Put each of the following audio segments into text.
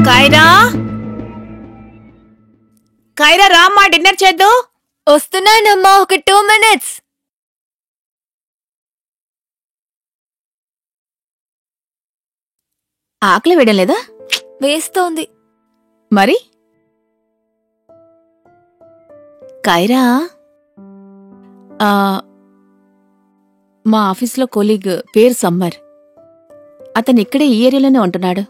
కైరా కైరా రామ్మా, డిన్నర్ చేద్దు. వస్తున్నానమ్మా, ఒక 2 minutes. ఆకలి వేయడం లేదా? వేస్తోంది. మరి కైరా, మా ఆఫీస్లో కొలీగ్ పేరు సమ్మర్. అతను ఇక్కడే ఈ ఏరియాలోనే ఉంటున్నాడు.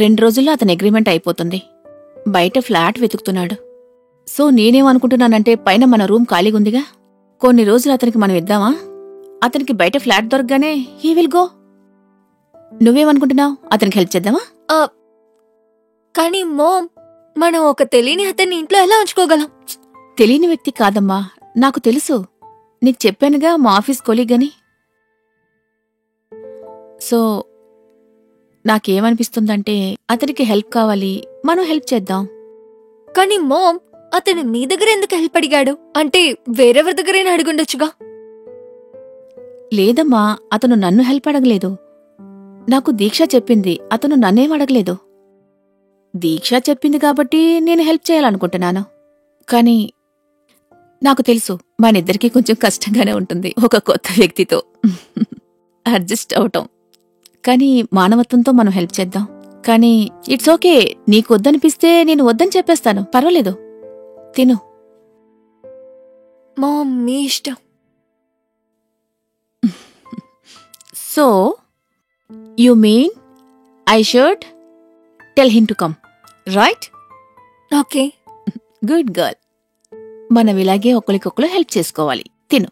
2 రోజుల్లో అతని అగ్రిమెంట్ అయిపోతుంది. బయట ఫ్లాట్ వెతుకుతున్నాడు. సో నేనేమనుకుంటున్నానంటే, పైన మన రూమ్ ఖాళీగుందిగా, కొన్ని రోజులు అతనికి మనం ఇద్దామా? అతనికి బయట ఫ్లాట్ దొరకగానే హీ విల్ గో. నువ్వేమనుకుంటున్నావు? అతనికి హెల్ప్ చేద్దామా? కానీ మోమ్, మనం ఒక తెలియని అతన్ని ఇంట్లో ఎలా ఉంచుకోగలం? తెలియని వ్యక్తి కాదమ్మా, నాకు తెలుసు. నీకు చెప్పానుగా, మా ఆఫీస్ కొలీగ్ అని. సో నాకేమనిపిస్తుందంటే, అతనికి హెల్ప్ కావాలి, మనం హెల్ప్ చేద్దాం. కానీ మోమ్, అతను మీ దగ్గర ఎందుకు హెల్ప్ అడిగాడు? అంటే వేరెవరి దగ్గరైనా అడుగుండొచ్చుగా. లేదమ్మా, అతను నన్ను హెల్ప్ అడగలేదు. నాకు దీక్ష చెప్పింది, అతను నన్నేం అడగలేదు. దీక్ష చెప్పింది కాబట్టి నేను హెల్ప్ చేయాలనుకుంటున్నాను. కానీ నాకు తెలుసు, మనిద్దరికీ కొంచెం కష్టంగానే ఉంటుంది ఒక కొత్త వ్యక్తితో అడ్జస్ట్ అవటం. కానీ మానవత్వంతో మనం హెల్ప్ చేద్దాం. కానీ ఇట్స్ ఓకే, నీకు వద్దనిపిస్తే నేను వద్దని చెప్పేస్తాను, పర్వాలేదు. తిను. మోమ్, మీ ఇష్టం. So you mean I should tell him to come, right? Okay. Good girl. మనం ఇలాగే ఒకరికొకరు హెల్ప్ చేసుకోవాలి. తిను.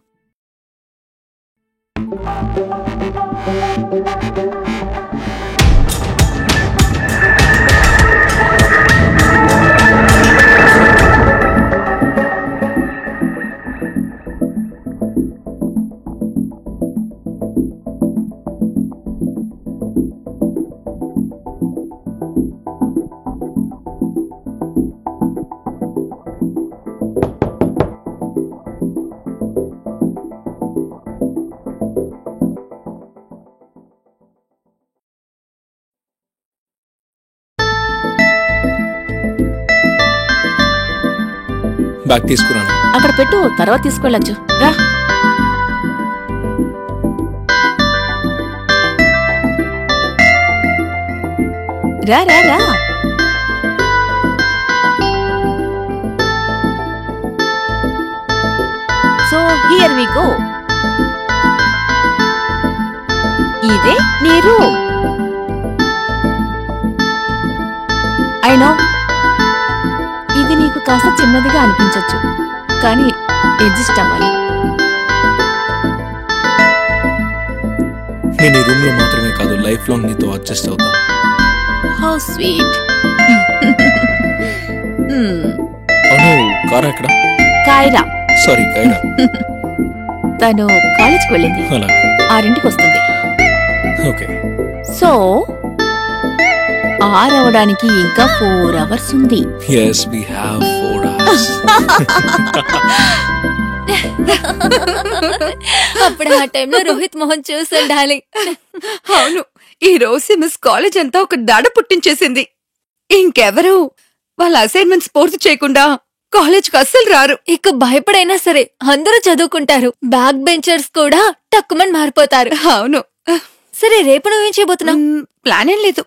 బ్యాగ్ తీసుకురాను. అక్కడ పెట్టు, తర్వాత తీసుకెళ్ళచ్చు. రా. రా రా రా. So here we go. ఇదే నీ రూమ్. ఐ నో ఇది నీకు కాస్త చిన్నదిగా అనిపించొచ్చు, కానీ అడ్జస్ట్ అవ్వాలి. నేను ఈ రూమ్ లో మాత్రమే కాదు, లైఫ్ లాంగ్ నీతో అడ్జస్ట్ అవుతాను. How sweet. అవును, కారా ఎక్కడ? కైరా. సారీ, కైరా. తను కాలేజ్కి వెళ్ళింది, 6ంటికి వస్తుంది. ఓకే. సో 6 అవడానికి ఇంకా 4 hours ఉంది. Yes, we have 4 hours. అప్పుడు ఆ టైంలో రోహిత్ మోహన్ చూసుండాలి. అవును, ఈ రోజు మిస్ కాలేజ్ అంతా ఒక దడ పుట్టించేసింది. ఇంకెవరు వాళ్ళ అసైన్మెంట్స్ పూర్తి చేయకుండా కాలేజ్కి అస్సలు రారు. ఇక భయపడైనా సరే అందరూ చదువుకుంటారు. బ్యాక్ బెంచర్స్ కూడా టక్కుమని మారిపోతారు. అవును. సరే, రేపు నువ్వేం చేయబోతున్నావు? ప్లాన్ ఏం లేదు.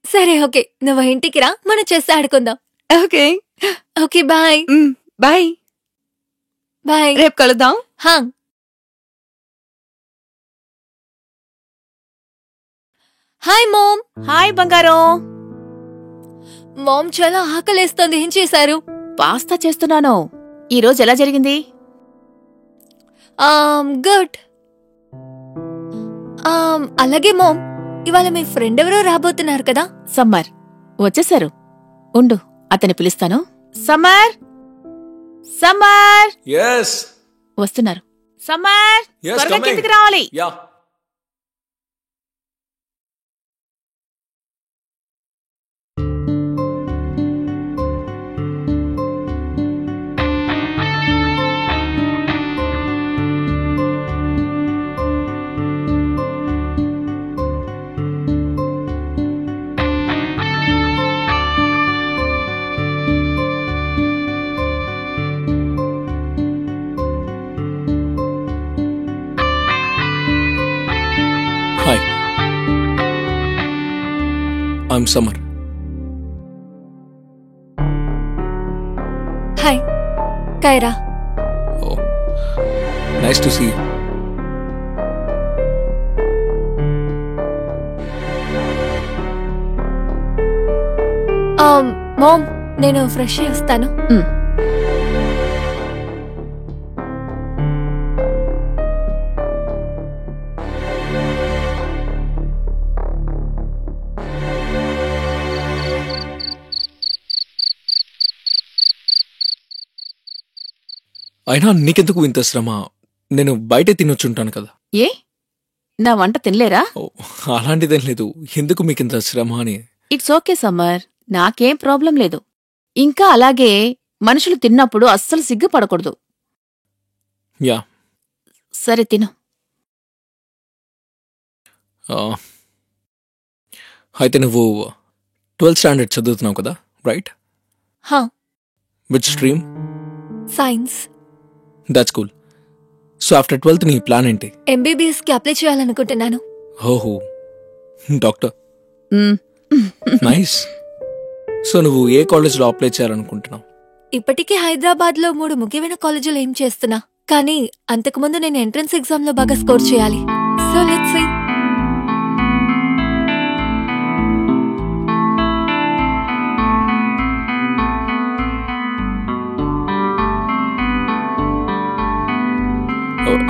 సరే, ఓకే, నువ్వు ఇంటికి రా, మనం చేసి ఆడుకుందాం. Okay. Okay, bye. Bye. Bye. రేపు కలుద్దాం. Hi mom. హాయ్ బంగారం. మోమ్, చాలా ఆకలేస్తోంది. ఏం చేశారు? పాస్తా చేస్తున్నాను. ఈ రోజు ఎలా జరిగింది? గుడ్. అలాగే మోమ్, ఇవాళ మీ ఫ్రెండ్ ఎవరో రాబోతున్నారు కదా? సమ్మర్ వచ్చేశారు. ఉండు, అతన్ని పిలుస్తాను. సమ్మర్, సమ్మర్. Yes. వస్తున్నారు. సమ్మర్, Yes, త్వరగా coming. కిందికి రావాలి. Yeah. I'm Samar. Hi Kaira. Oh, nice to see. Mom, నేను ఫ్రెష్ అయ్యి వస్తాను. అయినా నీకెందుకు ఇంత శ్రమ? నేను బయటే తినొచ్చుంటాను కదా. ఏ నా వంట తినలేరా? ఓ, అలాంటిదేం లేదు. ఎందుకు మీకింత శ్రమ అని. ఇట్స్ ఓకే సమ్మర్, నాకేం ప్రాబ్లం లేదు. ఇంకా అలాగే మనుషులు తిన్నప్పుడు అస్సలు సిగ్గుపడకూడదు. యా. సరే తిను. అయితే నువ్వు 12th స్టాండర్డ్ చదువుతున్నావు కదా, రైట్? హా, which stream? Science. That's cool. So after 12th నీ ప్లాన్ ఏంటి? ఎంబీబీఎస్ కి అప్లై చేయాలనుకుంటున్నాను. ఓహో, డాక్టర్. మ్, నైస్. సో నువ్వు ఏ కాలేజ్లో అప్లై చేయాలనుకుంటున్నావు? ఇప్పటికే హైదరాబాద్ లో 3 ముఖ్యమైన కాలేజీలు ఏం చేస్తున్నా, కానీ అంతకుముందు నేను ఎంట్రన్స్ ఎగ్జామ్ లో బాగా స్కోర్ చేయాలి. So let's see.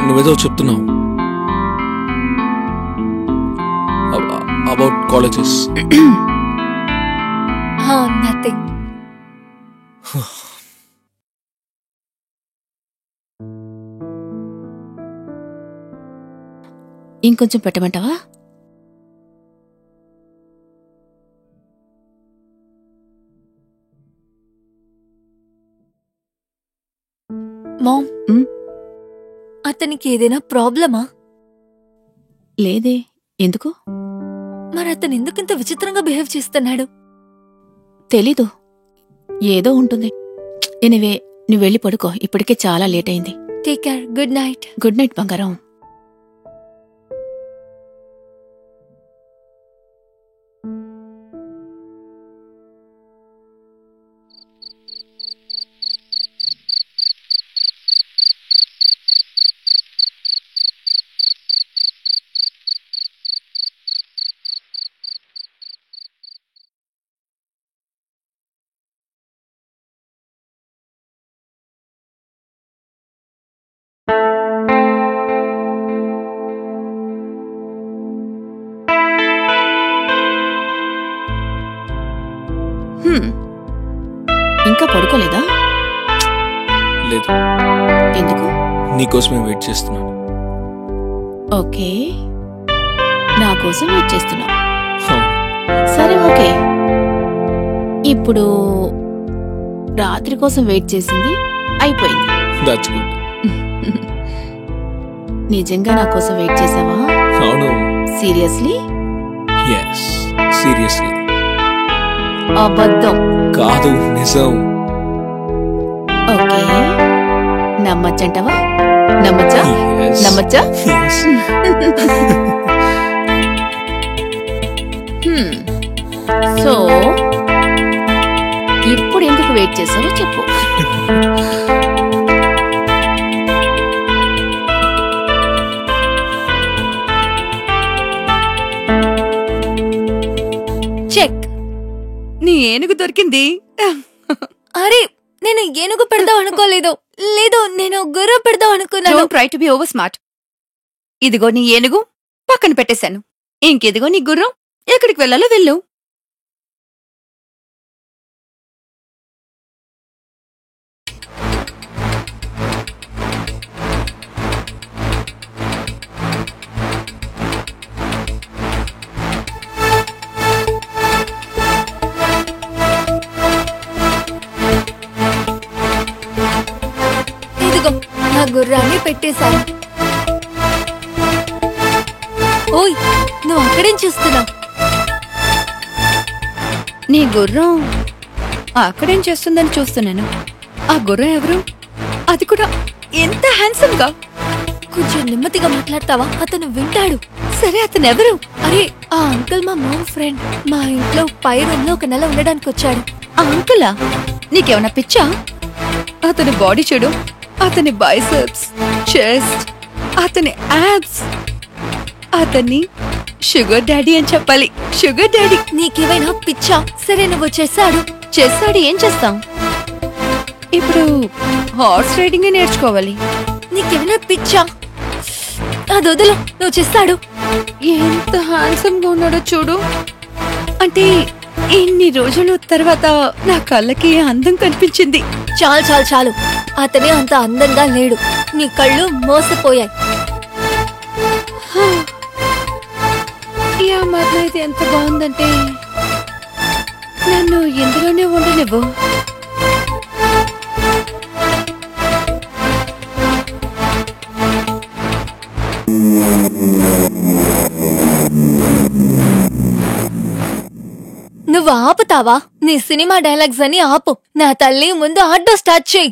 నువ్వేదో చెప్తున్నావు అబౌట్ కాలేజెస్. నథింగ్. ఇంకొంచెం పెట్టమంటావా? మామ్, అతనికి ఏదైనా ప్రాబ్లమా? లేదే, ఎందుకు? మరి అతను ఎందుకింత విచిత్రంగా బిహేవ్ చేస్తున్నాడు? తెలీదు, ఏదో ఉంటుంది. ఎనివే, నువ్వు వెళ్ళి పడుకో, ఇప్పటికే చాలా లేట్ అయింది. Take care. Good night. Good night బంగారం. ఇంకా పడుకోలేదా? లేదు, ఎందుకు? నీకోసమే వెయిట్ చేస్తున్నాను. ఓకే, నా కోసం వెయిట్ చేస్తున్నా. అవును. సరే ఓకే. ఇప్పుడు రాత్రి కోసం వెయిట్ చేసింది అయిపోయింది. That's good. నిజంగా నా కోసం వెయిట్ చేసావా? అవును. సీరియస్లీ? Yes, seriously. అబద్ధం కాదు, నిజం. ఓకే, నమ్మచ్చంటావా? నమ్మచ్చా? Yes. నమ్మచ్చా? Yes. సో ఇప్పుడు ఎందుకు వెయిట్ చేసావో చెప్పు. చెక్. నీ ఏనుగు దొరికింది. అరే, నేను ఏనుగు పెడదాం అనుకోలేదు. లేదు, నేను గుర్రం పెడదాం అనుకున్నాను. Don't try to be over smart. ఇదిగో నీ ఏనుగు పక్కన పెట్టేశాను. ఇంకెదిగో నీ గుర్రం. ఎక్కడికి వెళ్ళాలో వెళ్ళు. ఇదిగో నా గుర్రాన్ని పెట్టేశాను. ఓయ్, నువ్వు అక్కడేం చూస్తున్నావు? నీ గుర్రం అక్కడేం చేస్తుందని చూస్తున్నాను. ఆ గుర్రం ఎవరు? అది కూడా ఎంత హ్యాండ్సమ్ గా. కొంచెం నెమ్మదిగా మాట్లాడతావా? అతను వింటాడు. సరే అతనెవరు? అరే ఆ అంకుల్ మా మామ్ ఫ్రెండ్. మా ఇంట్లో పై రూమ్ లో ఒక నెల ఉండడానికి వచ్చాడు. ఆ అంకులా? నీకేమన్నా పిచ్చా? అతని బాడీ చూడు, అతని బైసెప్స్, చెస్ట్, అతని యాబ్స్. అతన్ని షుగర్ డాడీ అని చెప్పాలి. Sugar daddy. నీకేమైనా పిచ్చా? సరే నువ్వు చేశాడు. చేస్తాడు, ఏం చేస్తాం? ఇప్పుడు హార్స్ రైడింగ్ నేర్చుకోవాలి. నీకేమైనా పిచ్చా? అది వదులు, నువ్వు చేస్తాడు. ఎంత హ్యాండ్సమ్ గా ఉన్నాడో చూడు. అంటే ఇన్ని రోజుల తర్వాత నా కళ్ళకి అందం కనిపించింది. చాలు చాలు చాలు, అతనే అంత అందంగా లేడు. నీ కళ్ళు మోసపోయాయి. ఈ అమ్మాయి అయితే ఎంత బాగుందంటే నన్ను ఎందులోనే ఉండనివ్వు. నువ్వు ఆపుతావా? నీ సినిమా డైలాగ్స్ అని ఆపు. నా తల్లి, ముందు ఆటో స్టార్ట్ చేయి.